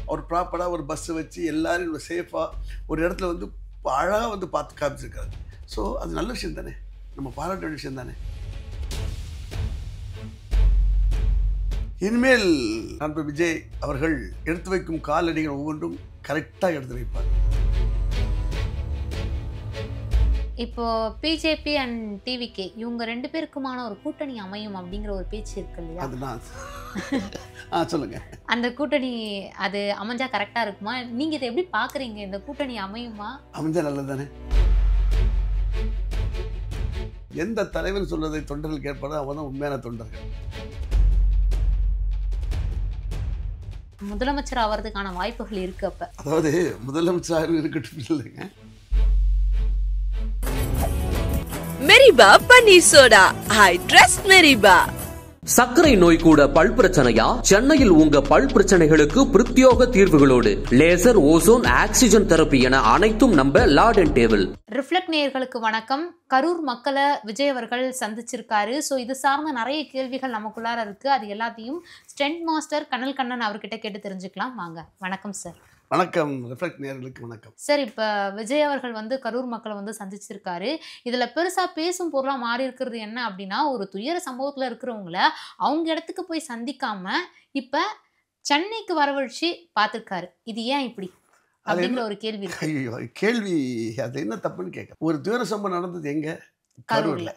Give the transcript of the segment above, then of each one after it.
அவர் ப்ராப்பராக ஒரு பஸ்ஸை வச்சு எல்லாரும் சேஃபாக ஒரு இடத்துல வந்து அழகாக வந்து பார்த்து காமிச்சிருக்காரு. ஸோ அது நல்ல விஷயம் தானே, நம்ம பாராட்ட வேண்டிய விஷயம் தானே. இனிமேல் நண்பர் விஜய் அவர்கள் எடுத்து வைக்கும் காலடிகள் ஒவ்வொன்றும் கரெக்டாக எடுத்து வைப்பார். இப்போ பிஜேபி அண்ட் டிவிகே இவங்க 2 பேருக்குமான ஒரு கூட்டணி அமையும் அப்படிங்கிற ஒரு பேச்சு இருக்கு இல்லையா? அதுதான் சொல்லுங்க. அந்த கூட்டணி அது அமைஞ்சா கரெக்டா இருக்குமா? நீங்க இதை எப்படி பாக்குறீங்க? இந்த கூட்டணி அமையுமா? அமைஞ்சா நல்லது தானே. எந்த தலைவர் சொல்வதை தொண்டர்கள் கேட்பாரோ அவன் தான் உண்மையான தொண்டர்கள். முதலமைச்சர் ஆவறதுக்கான வாய்ப்புகள் இருக்கு. அப்ப அதாவது முதலமைச்சர் இருக்கட்டும் இல்லைங்க. மெரிபா பன்னீர் சோடா, ஐ ட்ரஸ்ட் மெரிபா. சர்க்கரை நோய் கூட பல் பிரச்சனையா? சென்னையில் உங்க பல் பிரச்சனைகளுக்கு பிரத்யோக தீர்வுகளோடு லேசர், ஓசோன், ஆக்சிஜன் தெரப்பி என அனைத்தும் நம்ப லார்ட் அண்ட் டேபிள். ரிஃப்ளெக்ட் நேயர்களுக்கு வணக்கம். கரூர் மக்களை விஜய் அவர்கள் சந்திச்சிருக்காரு. ஸோ இது சார்ந்த நிறைய கேள்விகள் நமக்குள்ளார இருக்கு. அது எல்லாத்தையும் ஸ்டென்ட் மாஸ்டர் கனல் கண்ணன் அவர்கிட்ட கேட்டு தெரிஞ்சுக்கலாம். வாங்க. வணக்கம் சார். வணக்கம். ரிஃப்ளெக்ட் நேயர்களுக்கு வணக்கம் சார். இப்போ விஜய் அவர்கள் வந்து கரூர் மக்களை வந்து சந்திச்சிருக்காரு. இதில் பெருசாக பேசும் பொருளாக மாறி இருக்கிறது என்ன அப்படின்னா, ஒரு துயர சம்பவத்தில் இருக்கிறவங்கள அவங்க இடத்துக்கு போய் சந்திக்காம இப்போ சென்னைக்கு வரவழைச்சு பார்த்துருக்காரு. இது ஏன் இப்படி அப்படிங்கிற ஒரு கேள்வி. கேள்வி அது என்ன தப்புன்னு கேட்க. ஒரு துயர சம்பவம் நடந்தது எங்க? கரூரில்.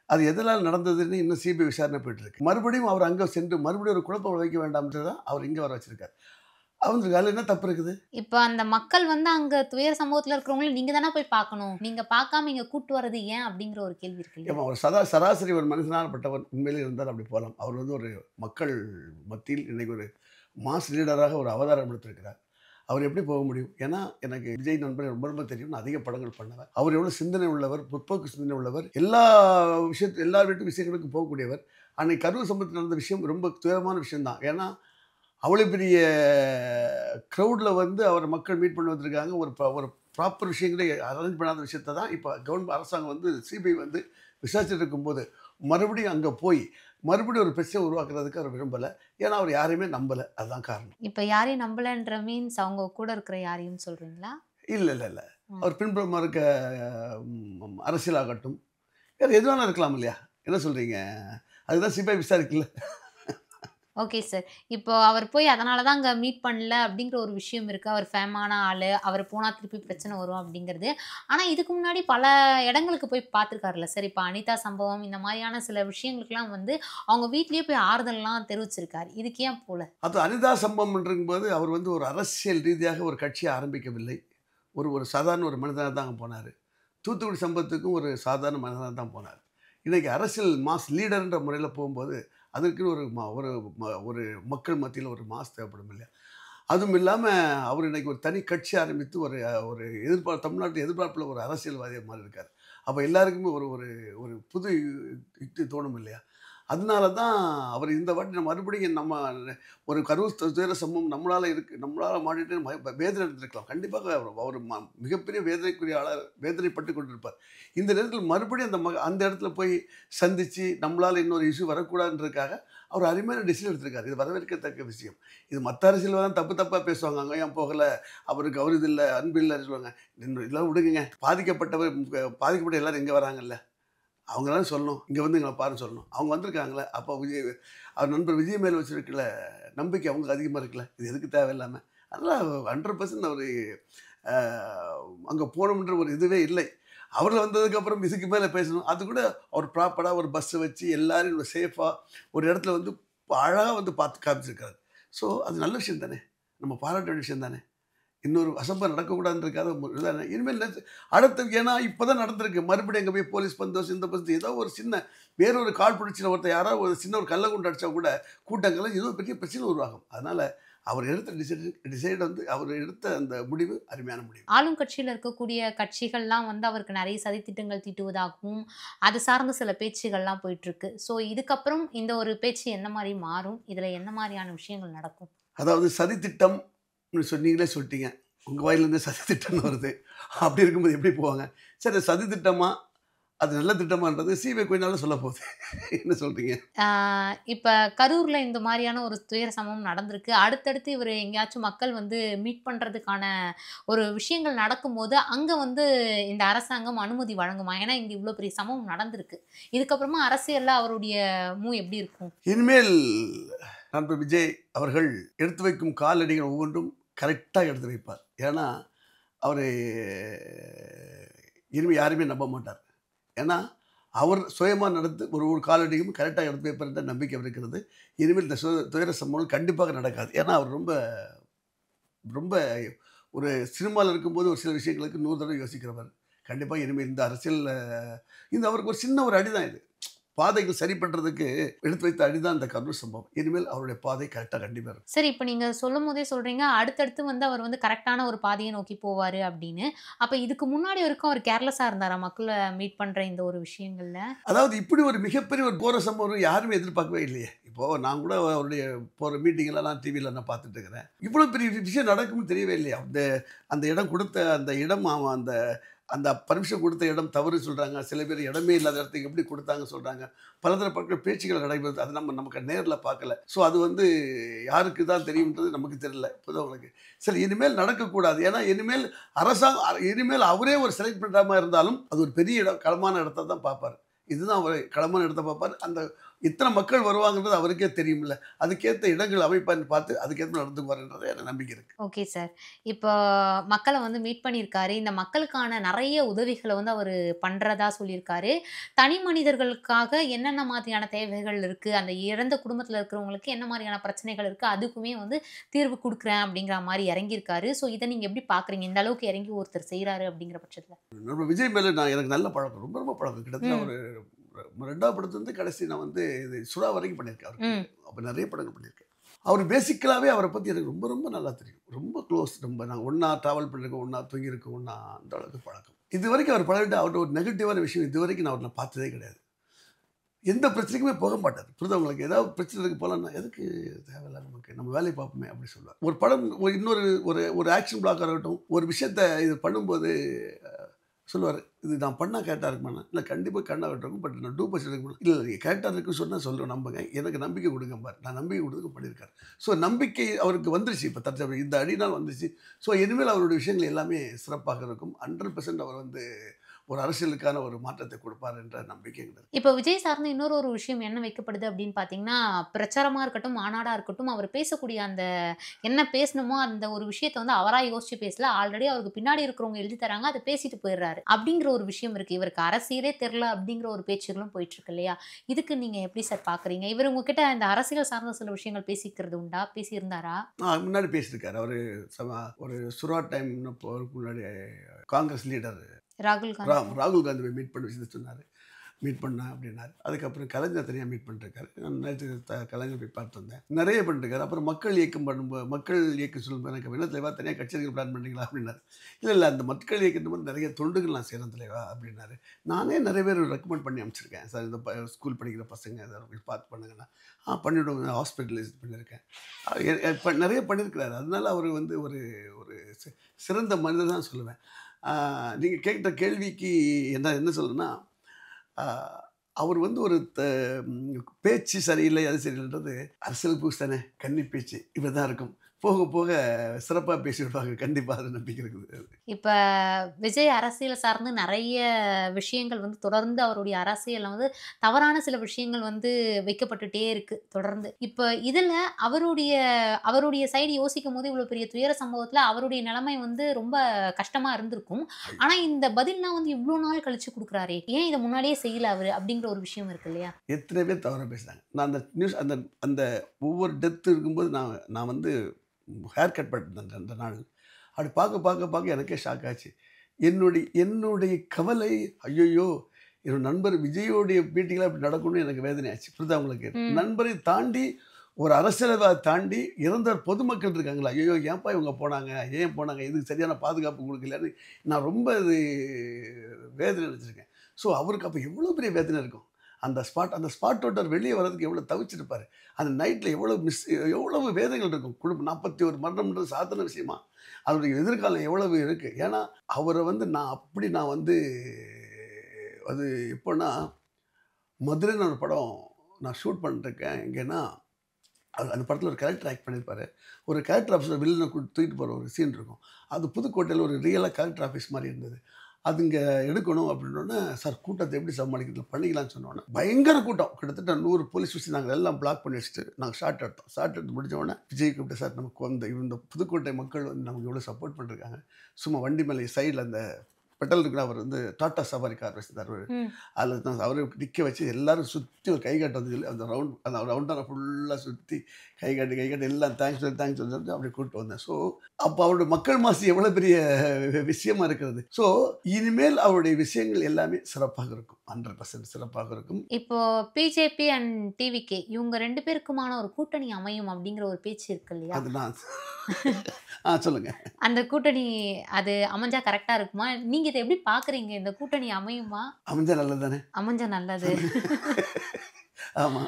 அது எதனால் நடந்ததுன்னு இன்னும் சிபிஐ விசாரணை போயிட்டு இருக்கு. மறுபடியும் அவர் அங்கே சென்று மறுபடியும் ஒரு குழப்பம் வைக்க வேண்டாம்ன்றது தான் அவர் இங்கே வர வச்சிருக்காரு. அவங்களுக்கு அதில் என்ன தப்பு இருக்குது? இப்போ அந்த மக்கள் வந்து அங்கே துயர சம்பவத்தில் இருக்கிறவங்கள நீங்கள் தானே போய் பார்க்கணும். நீங்கள் பார்க்காம இங்கே கூட்டு வர்றது ஏன் அப்படிங்கிற ஒரு கேள்வி இருக்கு. அவர் சராசரி ஒரு மனுஷனாகப்பட்டவர் உண்மையிலே இருந்தால் அப்படி போகலாம். அவர் வந்து ஒரு மக்கள் மத்தியில் இன்னைக்கு ஒரு மாஸ் லீடராக ஒரு அவதாரம் எடுத்திருக்கிறார். அவர் எப்படி போக முடியும்? ஏன்னா எனக்கு விஜய் நண்பர் ரொம்ப ரொம்ப தெரியும். நான் அதிக படங்கள் பண்ணவர். அவர் எவ்வளோ சிந்தனை உள்ளவர், முற்போக்கு சிந்தனை உள்ளவர், எல்லா வீட்டு விஷயங்களுக்கும் போகக்கூடியவர். அன்னைக்கு கரூர் சம்பவத்தில் நடந்த விஷயம் ரொம்ப துயரமான விஷயம்தான். ஏன்னா அவ்வளோ பெரிய க்ரௌடில் வந்து அவர் மக்கள் மீட் பண்ணி வந்திருக்காங்க. ஒரு ப்ராப்பர் விஷயங்களே அரேஞ்ச் பண்ணாத விஷயத்தை தான் இப்போ கவர்மெண்ட் அரசாங்கம் வந்து சிபிஐ வந்து விசாரிச்சுட்டு இருக்கும்போது மறுபடியும் அங்கே போய் மறுபடியும் ஒரு பிரச்சனை உருவாக்குறதுக்கு அவர் விரும்பலை. ஏன்னா அவர் யாரையுமே நம்பலை. அதுதான் காரணம். இப்போ யாரையும் நம்பலைன்ற மீன்ஸ் அவங்க கூட இருக்கிற யாரையும் சொல்கிறீங்களா? இல்லை. அவர் பின்புறமாக இருக்க அரசியலாகட்டும் வேறு எதுவான இருக்கலாம் இல்லையா? என்ன சொல்கிறீங்க? அதுதான் சிபிஐ விசாரிக்கல. Okay sir. இப்போ அவர் போய் அதனால தான் அங்கே மீட் பண்ணல அப்படிங்கிற ஒரு விஷயம் இருக்குது. அவர் ஃபேமான ஆள், அவர் போனால் திருப்பி பிரச்சனை வரும் அப்படிங்கிறது. ஆனால் இதுக்கு முன்னாடி பல இடங்களுக்கு போய் பார்த்துருக்காருல்ல சார். இப்போ அனிதா சம்பவம் இந்த மாதிரியான சில விஷயங்களுக்கெல்லாம் வந்து அவங்க வீட்லேயே போய் ஆறுதல்லாம் தெரிவிச்சிருக்காரு. இதுக்கு ஏன் போல? அது அனிதா சம்பவம்ன்றபோது அவர் வந்து ஒரு அரசியல் ரீதியாக ஒரு கட்சியை ஆரம்பிக்கவில்லை. ஒரு சாதாரண ஒரு மனிதனாக தான் அங்கே போனார். தூத்துக்குடி சம்பவத்துக்கும் ஒரு சாதாரண மனிதனாக தான் போனார். இன்றைக்கி அரசியல் மாஸ் லீடர்ன்ற முறையில் போகும்போது அதற்குன்னு ஒரு மக்கள் மத்தியில் ஒரு மாஸ் தேவைப்படும் இல்லையா? அதுவும் இல்லாமல் அவர் இன்றைக்கி ஒரு தனி கட்சி ஆரம்பித்து ஒரு தமிழ்நாட்டு எதிர்பார்ப்பில் ஒரு அரசியல்வாதியாக மாறி இருக்கார். அப்போ எல்லாருக்குமே ஒரு புது யுக்தி தோணும் இல்லையா? அதனால தான் அவர் இந்த வாட்டி மறுபடியும் நம்ம ஒரு கரூர் துயர சம்பவம் நம்மளால் மாட்டிட்டு வேதனை எடுத்துருக்கலாம். கண்டிப்பாக அவர் மிகப்பெரிய வேதனைக்குரிய ஆளாக வேதனைப்பட்டு கொண்டிருப்பார். இந்த நேரத்தில் மறுபடியும் அந்த இடத்துல போய் சந்தித்து நம்மளால் இன்னொரு இஷ்யூ வரக்கூடாதுன்றதுக்காக அவர் அருமையான டிசிஷன் எடுத்திருக்காரு. இது வரவேற்கத்தக்க விஷயம். இது மற்ற அரசியல்வாதான் தப்பாக பேசுவாங்க. அங்கே ஏன் போகலை, அவருக்கு அவர் இது இல்லை, அன்பு இல்லை சொல்லுவாங்க. இதெல்லாம் விடுங்க. பாதிக்கப்பட்ட எல்லோரும் இங்கே வராங்கல்ல, அவங்களாம் சொல்லணும். இங்கே வந்து எங்களை பாருன்னு சொல்லணும். அவங்க வந்திருக்காங்களே, அப்போ அவர் நண்பர் விஜய் மேலே வச்சுருக்கல நம்பிக்கை அவங்களுக்கு அதிகமாக இருக்குல்ல. இது எதுக்கு தேவையில்லாமல் அதனால் 100% அவர் அங்கே போகணுன்ற ஒரு இதுவே இல்லை. அவரில் வந்ததுக்கப்புறம் இதுக்கு மேலே பேசணும். அது கூட அவர் ப்ராப்பராக ஒரு பஸ்ஸை வச்சு எல்லாரும் சேஃபாக ஒரு இடத்துல வந்து அழகாக வந்து பார்த்து காமிச்சிருக்காரு. ஸோ அது நல்ல விஷயம் தானே, நம்ம பாராட்ட வேண்டிய விஷயம் தானே. இன்னொரு அசம்பவம் நடக்கக்கூடாதுன்றதுக்காக இனிமேல் அடுத்து, ஏன்னா இப்போ தான் நடந்திருக்கு. மறுபடியும் எங்கே போய் போலீஸ் பந்தோஸ் இந்த பந்து ஏதோ ஒரு சின்ன வேறொரு கால் பிடிச்சின ஒருத்தர் யாராவது ஒரு சின்ன ஒரு கல்லை கொண்டு அடித்தா கூட கூட்டங்களில் ஏதோ பெரிய பிரச்சனை உருவாகும். அதனால் அவர் எடுத்த டிசைட் வந்து அவர் எடுத்த அந்த முடிவு அருமையான முடிவு. ஆளும் கட்சியில் இருக்கக்கூடிய கட்சிகள்லாம் வந்து அவருக்கு நிறைய சதித்திட்டங்கள் தீட்டுவதாகவும் அது சார்ந்த சில பேச்சுகள்லாம் போயிட்டுருக்கு. ஸோ இதுக்கப்புறம் இந்த ஒரு பேச்சு என்ன மாதிரி மாறும்? இதில் என்ன மாதிரியான விஷயங்கள் நடக்கும்? அதாவது சதித்திட்டம் சொன்னீங்களே, சொல்லிட்டீங்க. உங்கள் வாயிலேருந்து சதித்திட்டம்னு வருது. அப்படி இருக்கும்போது எப்படி போவாங்க? சரி, சதித்திட்டமா அது நல்ல திட்டமான்றது சிபிஐ கொஞ்ச நாள் சொல்ல போகுது. என்ன சொல்றீங்க? இப்ப கரூர்ல இந்த மாரியான ஒரு துயர சம்பவம் நடந்திருக்கு. அடுத்தடுத்து இவரு எங்கேயாச்சும் மக்கள் வந்து மீட் பண்றதுக்கான ஒரு விஷயங்கள் நடக்கும்போது, அங்க வந்து இந்த அரசாங்கம் அனுமதி வழங்குமா? ஏன்னா, இங்க இவ்ளோ பெரிய சம்பவம் நடந்திருக்கு. இதுக்கப்புறமா அரசியல்ல அவருடைய எப்படி இருக்கும்? இனிமேல் நண்பர் விஜய் அவர்கள் எடுத்து வைக்கும் காலடிகள் ஒவ்வொன்றும் கரெக்டா எடுத்து வைப்பார். ஏன்னா, அவரு இனிமே யாரையுமே நம்ப மாட்டார். ஏன்னா, அவர் சுயமா நடந்து ஒரு ஒரு காலடியும் கரெக்டா எடுத்து வைப்பார் என்ற நம்பிக்கை இருக்கிறது. இனிமேல் இந்த துயர சம்பவம் கண்டிப்பாக நடக்காது. ஏன்னா, அவர் ரொம்ப ரொம்ப ஒரு சினிமால இருக்கும்போது ஒரு சில விஷயங்களுக்கு 100 தடவை யோசிக்கிறவர். கண்டிப்பா இனிமேல் இந்த அரசியல்ல அவருக்கு ஒரு சின்ன ஒரு அடிதான் இது. பாதைகள் சரி பண்றதுக்கு எடுத்து வைத்த அடிதான் இந்த கரூர் சம்பவம். இனிமேல் அவருடைய பாதை கரெக்டா கண்டிப்பா இருக்கும். சரி, இப்ப நீங்க சொல்லும்போதே சொல்றீங்க, அடுத்தடுத்து வந்து அவர் வந்து கரெக்ட்டான ஒரு பாதைய நோக்கி போவாரு அப்படின்னு. அப்ப இதுக்கு முன்னாடி வரைக்கும் அவர் கேர்லெஸ்ஸா இருந்தாரா? மக்கள மீட் பண்ற இந்த ஒரு விஷயங்கள்ல? அதாவது இப்படி ஒரு மிகப்பெரிய ஒரு கோர சம்பவம் யாருமே எதிர்பார்க்கவே இல்லையே. இப்போ நான் கூட அவருடைய போற மீட்டிங்லாம் நான் டிவில நான் பார்த்துட்டு இருக்கிறேன். இவ்வளவு பெரிய விஷயம் நடக்கும்னு தெரியவே இல்லையா? அந்த இடம் கொடுத்த அந்த இடம் அந்த அந்த பர்மிஷன் கொடுத்த இடம் தவறு சொல்றாங்க. சில பேர் இடமே இல்லாத இடத்துக்கு எப்படி கொடுத்தாங்க சொல்றாங்க. பலதரப்பட்ட பேச்சுக்கள் நடைபெறுது. அது நமக்கு நேர்ல பார்க்கல. ஸோ அது யாருக்கு தான் தெரியும்ன்றது நமக்கு தெரியல. இப்போதான் உங்களுக்கு சரி இனிமேல் நடக்கக்கூடாது. ஏன்னா இனிமேல் அவரே ஒரு செலக்ட் பண்ற மாதிரி இருந்தாலும் அது ஒரு பெரிய இடம் களமான இடத்த தான் பார்ப்பார். இதுதான் அவர் களமான இடத்த பார்ப்பார். அந்த இத்தனை மக்கள் வருவாங்கன்றது அவருக்கே தெரியும்ல. அதுக்கேற்ற இடங்கள் அமைப்பான்னு பார்த்து அதுக்கேற்ற நடந்துக்குவார்ன்றது எனக்கு நம்பிக்கை இருக்கு. Okay sir. இப்போ மக்கள வந்து மீட் பண்ணியிருக்காரு. இந்த மக்களுக்கான நெறைய உதவிகள வந்து அவரு பண்றதா சொல்லியிருக்காரு. தனி மனிதர்களுக்காக என்னென்ன மாதிரியான தேவைகள் இருக்கு, அந்த இறந்த குடும்பத்தில இருக்கிறவங்களுக்கு என்ன மாரியான பிரச்சனைகள் இருக்கு, அதுக்குமே வந்து தீர்வு குடுக்குறேன் அப்படிங்கிற மாரி இறங்கியிருக்காரு. ஸோ இத நீங்க எப்படி பார்க்குறீங்க? இந்த அளவுக்கு இறங்கி ஒருத்தர் செய்றாரு அப்படிங்கிற பட்சத்தில? நம்ம விஜய் மேல எனக்கு நல்ல பழக்கம். ரொம்ப ரொம்ப பழக்கம். கிட்டத்தட்ட ம். ஒரு 2வது படத்துலருந்து கடைசி நான் இது சுறா வரைக்கும் பண்ணியிருக்கேன் அவருக்கு. ம். அப்ப நெறைய படங்கள் பண்ணியிருக்கேன். அவர் பேசிக்கலாவே அவர பத்தி எனக்கு ரொம்ப ரொம்ப நல்லா தெரியும். ரொம்ப க்ளோஸ். நாங்க ஒண்ணா டிராவல் பண்ணியிருக்கோம், ஒண்ணா தூங்கியிருக்கோம், ஒண்ணா அந்த அளவுக்கு பழக்கம். இதுவரைக்கும் அவர் பழகிட்டு அவர்ட்ட ஒரு நெகட்டிவான விஷயம் இதுவரைக்கும் நான் பார்த்ததே கிடையாது. எந்த பிரச்சனைக்குமே போக மாட்டார். புரியுதா உங்களுக்கு? ஏதாவது பிரச்சனை இருக்கு போலான்னா, எதுக்கு தேவையில்ல நமக்கு, நம்ம வேலைய பார்ப்போமே அப்படின்னு சொல்லுவார். ஒரு படம் இன்னொரு ஒரு ஆக்ஷன் பிளாக்கா இருக்கட்டும், ஒரு விஷயத்த இது பண்ணும்போது சொல்லுவாரு. இது நான் பண்ணா கரெக்ட்டா இருக்குமாண்ணா? இல்ல கண்டிப்பா கரெக்ட்டா இருக்கும். பட் நான் 2% எடுக்க மாட்டேன். இல்ல நீங்க கரெக்ட்டா இருக்குன்னு சொன்னா சொல்றேன் நம்புங்க. எனக்கு நம்பிக்கை குடுங்கம்பாரு. நான் நம்பிக்கை குடுத்து பண்ணியிருக்காரு. ஸோ நம்பிக்கை அவருக்கு வந்துருச்சு. இப்ப தற்சமயம் இந்த அடினால் வந்துருச்சு. ஸோ இனிமேல் அவருடைய விஷயங்கள் எல்லாமே சிறப்பாக இருக்கும். 100% அவர் ஒரு அரசியலுக்கான ஒரு மாற்றத்தை கொடுப்பார் என்ற நம்பிக்கை எனக்கு. இப்போ விஜய் சார்ந்த இன்னொரு ஒரு விஷயம் என்ன வைக்கப்படுது அப்படின்னு பார்த்தீங்கன்னா, பிரச்சாரமா இருக்கட்டும், மாநாடா இருக்கட்டும், அவர் பேசக்கூடிய அந்த என்ன பேசணுமோ அந்த ஒரு விஷயத்த வந்து அவரா யோசிச்சு பேசல. ஆல்ரெடி அவருக்கு பின்னாடி இருக்கிறவங்க எழுதி தராங்க. அத பேசிட்டு போயிடுறாரு. அப்படிங்கிற ஒரு விஷயம் இருக்கு. இவருக்கு அரசியலே தெரியல அப்படிங்கிற ஒரு பேச்சுகளும் போயிட்டு இருக்கு இல்லையா? இதுக்கு நீங்க எப்படி சார் பார்க்குறீங்க? இவர் உங்ககிட்ட இந்த அரசியல் சார்ந்த சில விஷயங்கள் பேசிக்கிறது உண்டா? பேசியிருந்தாரா? முன்னாடி பேசியிருக்காரு. அவரு ஒரு சுறா டைம்னு போறதுக்கு முன்னாடி காங்கிரஸ் லீடர் ராகுல் காந்தி. ராகுல் காந்தி போய் மீட் பண்ண விஷயத்த சொன்னாரு. மீட் பண்ணேன் அப்படின்னாரு. அதுக்கப்புறம் கலைஞர் தனியாக மீட் பண்ணிருக்காரு. நான் நேற்று கலைஞர் போய் பார்த்து வந்தேன். நிறைய பண்ணிருக்காரு. அப்புறம் மக்கள் இயக்கம் பண்ணும்போது மக்கள் இயக்கம் சொல்லும்போது எனக்கு என்ன தலைவா தனியாக கட்சிகள் பிளான் பண்ணீங்களா அப்படின்னாரு. இல்லை அந்த மக்கள் இயக்கத்து போது நிறைய தொண்டுகள் நான் செய்கிறேன் தலைவா அப்படின்னாரு. நானே நிறைய பேர் ரெக்கமெண்ட் பண்ணி அனுப்பிச்சிருக்கேன். சார் இந்த ஸ்கூல் படிக்கிற பசங்க போய் பார்த்து பண்ணுங்கன்னா பண்ணிவிடுவோம். ஹாஸ்பிட்டலைஸ் பண்ணியிருக்கேன். நிறைய பண்ணியிருக்கிறாரு. அதனால அவர் ஒரு ஒரு சிறந்த மனிதர் தான் சொல்லுவேன். நீங்கள் கேட்ட கேள்விக்கு என்ன சொல்லணும்னா, அவர் ஒரு பேச்சு சரியில்லை, அது சரியில்லைன்றது அரசியல் பூஸ் தானே, கன்னி பேச்சு இப்படி தான் இருக்கும். போக போக சிறப்பாக பேசி விடுவாங்க. கண்டிப்பாக அது நம்பிக்கை இருக்குது. இப்ப விஜய் அரசியல் சார்ந்து நெறைய விஷயங்கள் வந்து தொடர்ந்து அவருடைய அரசியல்ல வந்து தவறான சில விஷயங்கள் வந்து வைக்கப்பட்டுட்டே இருக்கு தொடர்ந்து. இப்ப இதுல அவருடைய சைடு யோசிக்கும்போது இவ்வளவு பெரிய துயர சம்பவத்துல அவருடைய நிலைமை வந்து ரொம்ப கஷ்டமா இருந்திருக்கும். ஆனா இந்த பதில்லாம் வந்து இவ்ளோ நாள் கழிச்சு குடுக்குறாரே, ஏன் இத முன்னாடியே செய்யல அவரு? அப்படிங்கிற ஒரு விஷயம் இருக்கு இல்லையா? எத்தனை பேர் தவறா பேசுறாங்க. நான் அந்த நியூஸ் அந்த ஒவ்வொரு டெத் இருக்கும்போது நான் ஹேர் கட் பண்ணிட்டேன் அந்த நாள். அப்படி பார்க்க எனக்கே ஷாக் ஆச்சு. என்னுடைய கவலை, ஐயையோ! என்னோட நண்பர் விஜயோடைய மீட்டிங்ல இப்படி நடக்கும்னு எனக்கு வேதனை ஆச்சு. புரியுதா உங்களுக்கு? நண்பரை தாண்டி ஒரு அரசியல்வாதியை தாண்டி இறந்த பொதுமக்கள் இருக்காங்களா, ஐயோ ஏன்பா இவங்க போனாங்க, ஏன் போனாங்க, இதுக்கு சரியான பாதுகாப்பு கொடுக்கலன்னு நான் ரொம்ப வேதனை நினச்சிருக்கேன். ஸோ அவருக்கு அப்போ எவ்வளோ பெரிய வேதனை இருக்கும். அந்த ஸ்பாட் விட்டு வெளியே வர்றதுக்கு எவ்வளோ தவிச்சிருப்பார். அந்த நைட்டில் எவ்வளவு வேதனைகள் இருக்கும். குடும்பம் 41 மரணம்ன்றது சாதாரண விஷயமா? அதோடைய எதிர்காலம் எவ்வளவு இருக்குது. ஏன்னா அவரை நான் அது எப்போன்னா மதுரைன்னு ஒரு படம் நான் ஷூட் பண்ணிருக்கேன். எங்கன்னா அந்த படத்தில் ஒரு கேரக்டர் ஆக்ட் பண்ணியிருப்பாரு. ஒரு கேரக்டர் ஆஃபீஸர் வில்லனை தூக்கிட்டு போகிற ஒரு சீன் இருக்கும். அது புதுக்கோட்டையில் ஒரு ரியலாக கேரக்டர் ஆஃபீஸ் மாதிரி இருந்தது. அது இங்கே எடுக்கணும் அப்படின்னோடனே, சார் கூட்டத்தை எப்படி சமாளிக்கிறது பண்ணிக்கலாம்னு சொன்னோன்னே பயங்கர கூட்டம். கிட்டத்தட்ட 100 போலீஸ் வச்சு நாங்கள் எல்லாம் பிளாக் பண்ணி வச்சுட்டு நாங்கள் ஷார்ட் எடுத்தோம். ஷார்ட் எடுத்து முடிஞ்சோடனே விஜய் கூப்பிட்டு, சார் நமக்கு இந்த புதுக்கோட்டை மக்கள் வந்து நமக்கு எவ்வளோ சப்போர்ட் பண்ணிருக்காங்க. சும்மா வண்டி மேலே சைடில் அந்த பெட்டல் இருக்குன்னு அவர் வந்து டாட்டா சஃபாரி கார் வச்சுருந்தார். அதில் தான் அவரை நிற்க வச்சு எல்லாரும் சுற்றி ஒரு கை காட்டு வந்து சொல்லி அந்த ரவுண்டான ஃபுல்லாக சுற்றி கை காட்டி எல்லாம் தேங்க்ஸ் சொல்லி அப்படி கூப்பிட்டு வந்தேன். ஸோ அப்போ அவருடைய மக்கள் மாசு எவ்வளோ பெரிய விஷயமா இருக்கிறது. ஸோ இனிமேல் அவருடைய விஷயங்கள் எல்லாமே சிறப்பாக இருக்கும். 100% சிறப்பாக இருக்கும். இப்போ பிஜேபி அண்ட் டிவிகே இவங்க 2 பேருக்குமான ஒரு கூட்டணி அமையும் அப்படிங்கிற ஒரு பேச்சு இருக்கு இல்லையா? அது நான் சொல்லுங்க. அந்த கூட்டணி அது அமைஞ்சா கரெக்டா இருக்குமா? நீங்க இதை எப்படி பாக்குறீங்க? இந்த கூட்டணி அமையுமா? அமைஞ்சா நல்லது தானே. அமைஞ்சா நல்லது. ஆமா.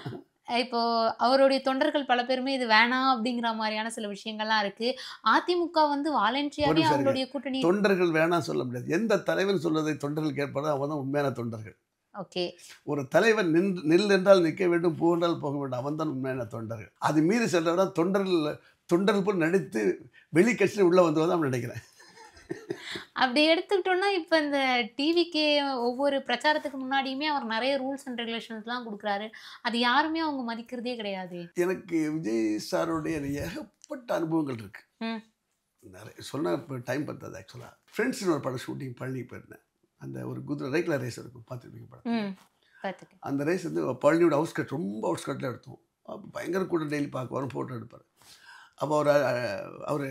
இப்போ அவருடைய தொண்டர்கள் பல பேருமே இது வேணாம் அப்படிங்கிற மாதிரியான சில விஷயங்கள்லாம் இருக்கு. அதிமுக வந்து வாலண்டியராவே அவங்களுடைய கூட்டணி தொண்டர்கள் வேணாம் சொல்ல முடியாது. எந்த தலைவன் சொல்வதை தொண்டர்கள் கேட்பாரோ அவன் தான் உண்மையான தொண்டர்கள். ஓகே. ஒரு தலைவன் நில் என்றால் நிற்க வேண்டும், போ என்றால் போக வேண்டும். அவன் தான் உண்மையான தொண்டர்கள். அது மீறி செல்றவன் தொண்டர்கள் போல் நடித்து வெளி கட்சியில் உள்ள வந்தவன் தான் நினைக்கிறேன். அப்படி எடுத்துக்கிட்டோம்னா இப்போ இந்த டிவிக்கு ஒவ்வொரு பிரச்சாரத்துக்கு முன்னாடியுமே அவர் நிறைய ரூல்ஸ் அண்ட் ரெகுலேஷன்ஸ்லாம் கொடுக்குறாரு. அது யாருமே அவங்க மதிக்கிறதே கிடையாது. எனக்கு விஜய் சாருடைய ஏகப்பட்ட அனுபவங்கள் இருக்கு. நிறைய சொன்ன இப்போ டைம் பத்தாது. ஆக்சுவலாக ஃப்ரெண்ட்ஸ்னு ஒரு படம் ஷூட்டிங் பழனி போயிருந்தேன். அந்த ஒரு குதிரை ரைக்கில் ரேஸ் இருக்கும், பார்த்துருப்பீங்க படம். அந்த ரேஸ் வந்து பழனியோட அவுட்ஸ்கட் ரொம்ப அவுட்ஸ்கட்டில் எடுத்தோம். அப்போ பயங்கர கூட்டம் டெய்லி பார்க்க வரும், ஃபோட்டோ எடுப்பார். அப்போ அவர்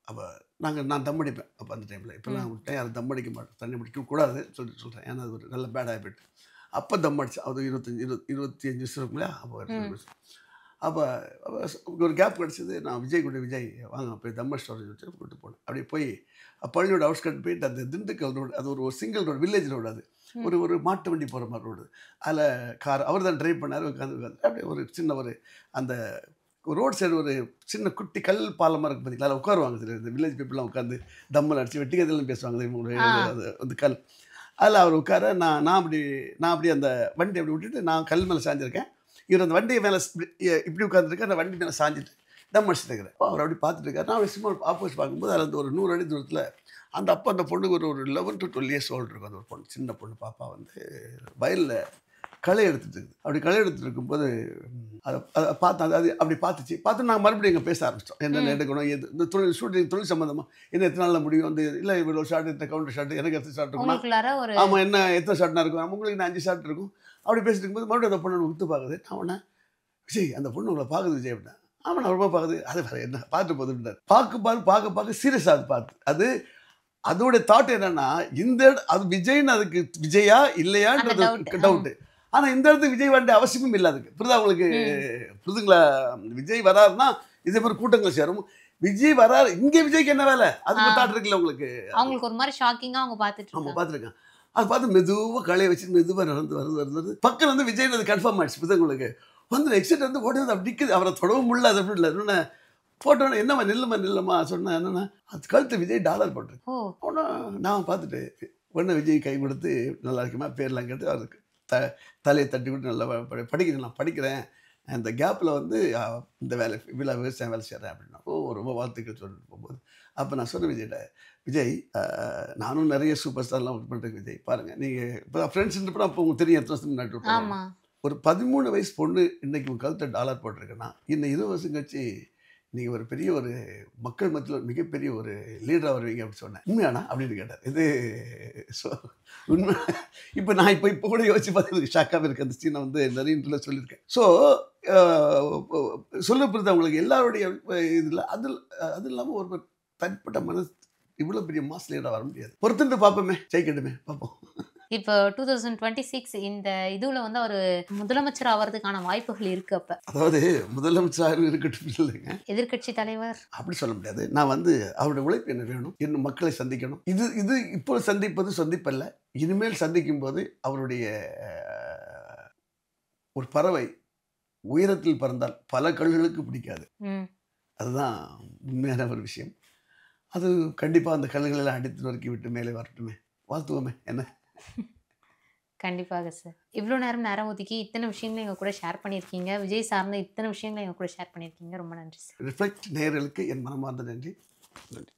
அப்போ நான் தம் அடிப்பேன். அப்போ அந்த டைமில் இப்போலாம் விட்டேன், யாரும் தம் அடிக்க மாட்டேன், தண்ணி பிடிக்கக்கூடாது சொல்கிறேன். ஏன்னா அது ஒரு நல்ல பேட் ஹேபிட். அப்போ தம் அடிச்சு அது 25 வருஷம் இருக்கும் இல்லையா? அப்போ ஒரு கேப் கிடச்சிது. நான் விஜய் வாங்க போய் தம் அடிச்சு வச்சு கூப்பிட்டு போனேன். அப்படியே போய் பழனியோட அவுட்ஸ்கட் போயிட்டு அந்த திண்டுக்கல் ரோடு, அது ஒரு சிங்கிள் ரோடு, வில்லேஜ் ரோடு. அது ஒரு மாட்டு வண்டி போகிற மாதிரி ரோடு. அதில் கார் அவர் தான் ட்ரைவ் பண்ணார். உட்காந்து அப்படியே ஒரு சின்ன அந்த ரோட் சைடு ஒரு சின்ன குட்டி கல் பாலமாக இருக்குது பார்த்தீங்களா? அதில் உட்காருவாங்க. சரி, இந்த வில்லேஜ் பீப்புளெலாம் உட்காந்து தம்மல் அடிச்சு வெட்டிக்கிறதுலாம் பேசுவாங்க. அது வந்து கல் அதில் அவர் உட்கார நான் அப்படி அந்த வண்டி அப்படி விட்டுட்டு நான் கல் மேலே சாஞ்சிருக்கேன். இவர் அந்த வண்டியை மேலே இப்படி உட்காந்துருக்கேன். அந்த வண்டி மேலே சாஞ்சிட்டு தம் அடிச்சுட்டு இருக்கிறேன். அவர் அப்படி பார்த்துட்டு இருக்காரு. நான் சும்மா ஆப்போசிட் பார்க்கும்போது அதில் ஒரு 100 அடி தூரத்தில் அந்த பொண்ணுக்கு ஒரு 11 to 12 years ஓல்டு இருக்கும். அந்த ஒரு பொண்ணு, சின்ன பொண்ணு பாப்பா வந்து வயலில் களை எடுத்துட்டு இருக்குது. அப்படி களை எடுத்துட்டு இருக்கும்போது அதை பார்த்தேன். அது அப்படி பார்த்து நாங்கள் மறுபடியும் இங்கே பேச ஆரம்பித்தோம். என்னென்ன எடுக்கணும், இந்த தொழில் சம்மந்தமாக என்ன எத்தனை நாளில் முடியும் வந்து இல்லை இவ்வளோ ஷார்ட், எத்தனை கவுண்டர் ஷார்ட், எனக்கு எத்தனை ஷார்ட் இருக்கும், ஆமாம் என்ன எத்தனை ஷார்ட்னா இருக்கும், உங்களுக்கு நான் 5 ஷார்ட் இருக்கும். அப்படி பேசிட்டு இருக்கும்போது மறுபடியும் அந்த பொண்ணு உத்து பார்க்குது. நான் உடனே விஜய் அந்த பொண்ணு உங்களை பார்க்குது விஜய் அப்படின்னா. ஆமாம் நான் ரொம்ப பார்க்குது. அது வேறு என்ன பார்த்து போதுன்றார். பார்க்க சீரியஸாக அது பார்த்து அதோடைய தாட் என்னன்னா, அது விஜய்னு அதுக்கு விஜயா இல்லையான்றது டவுட்டு. ஆனால் இந்த இடத்துக்கு விஜய் வேண்டிய அவசியமும் இல்லை. அதுக்கு புரிதா உங்களுக்கு? புரிதுங்களா? விஜய் வராருன்னா இதே மாதிரி கூட்டங்கள் சேரும். விஜய் வராரு, இங்கே விஜய்க்கு என்ன வேலை? அதுக்கு தாட் இருக்குல்ல உங்களுக்கு. அவங்களுக்கு ஒரு மாதிரி ஷாக்கிங்காக அவங்க பார்த்துருக்கேன். அது பார்த்து மெதுவாக களையை வச்சு மெதுவாக வருது. பக்கம் வந்து விஜய் அது கன்ஃபார்ம் ஆகிடுச்சு. புரிதா உங்களுக்கு? வந்து எக்ஸிட் வந்து ஓடி வந்து அப்படி நிற்குது. அவரை தொடவும் முடியல. அது அப்படி இல்லை. இன்னொன்று போட்டோன்னு என்னம்மா நில்லுமா சொன்னேன். என்னென்னா அது கழுத்து விஜய் டாலர் போட்டிருக்கு. ஒன்று நான் பார்த்துட்டு ஒன்று விஜய் கை கொடுத்து நல்லா இருக்குமா பேர்லாம் கேட்டு அவருக்கு தலையை தட்டி விட்டு நல்லா படிக்கிறேன். நான் படிக்கிறேன். அந்த கேப்பில் வந்து இந்த விவசாயம் வேலை செய்கிறேன் அப்படின்னா ரொம்ப வாழ்த்துக்கள் சொல்லிட்டு போகும்போது அப்போ நான் சொன்னேன் விஜய் நானும் நிறைய சூப்பர் ஸ்டார்லாம் ஒர்க் பண்ணுறேன் விஜய். பாருங்கள் நீங்கள் இப்போ ஃப்ரெண்ட்ஸ்ன்றப்போ அப்போ உங்களுக்கு தெரியும் எத்தனை வருஷம் நட்டு ஒரு 13 வயசு பொண்ணு இன்றைக்கி உங்கள் கழுத்தில் டாலர் போட்டிருக்கேன்னா இன்னும் 20 வருஷம் கழிச்சு நீங்கள் ஒரு பெரிய ஒரு மக்கள் மத்தியில் ஒரு மிகப்பெரிய ஒரு லீடராக வருவீங்க அப்படின்னு சொன்னேன். உண்மையானா அப்படின்னு கேட்டார். இது ஸோ உண்மை. இப்போ கூட யோசிச்சு பார்த்து எனக்கு ஷாக்காக இருக்குது. அந்த சீனை வந்து நிறைய இன்டர்வியூல சொல்லியிருக்கேன். ஸோ சொல்லப்படுது அவங்களுக்கு எல்லாருடைய இதில் அது இல்லாமல் ஒரு தனிப்பட்ட மனசு இவ்வளோ பெரிய மாஸ் லீடராக வர முடியாது. பொறுத்துட்டு பார்ப்போமே, ஜெயிக்கட்டுமே பார்ப்போம். இப்போ 2026 இந்த இதுல வந்து அவர் முதலமைச்சர் ஆகிறதுக்கான வாய்ப்புகள் இருக்கு. அப்ப அதாவது முதலமைச்சராக இருக்கட்டும் இல்லைங்க, எதிர்கட்சி தலைவர் அப்படி சொல்ல முடியாது. நான் வந்து அவருடைய உழைப்பு என்ன வேணும், இன்னும் மக்களை சந்திக்கணும். இது இப்போ சந்திப்பல்ல, இனிமேல் சந்திக்கும் போது அவருடைய ஒரு பறவை உயரத்தில் பறந்தால் பல கல்களுக்கு பிடிக்காது. அதுதான் உண்மையான ஒரு விஷயம். அது கண்டிப்பாக அந்த கல்களெல்லாம் அடித்து நொறுக்கி விட்டு மேலே வரட்டுமே, வாழ்த்துவோமே. என்ன கண்டிப்பாக சார். இவ்வளோ நேரம் ஒதுக்கி இத்தனை விஷயங்களை எங்க கூட ஷேர் பண்ணியிருக்கீங்க. விஜய் சார்ந்த இத்தனை விஷயங்களை எங்க கூட ஷேர் பண்ணியிருக்கீங்க. ரொம்ப நன்றி சார். ரிஃப்ளெக்ட் நேயர்களுக்கு என் மனமார்ந்த நன்றி. நன்றி.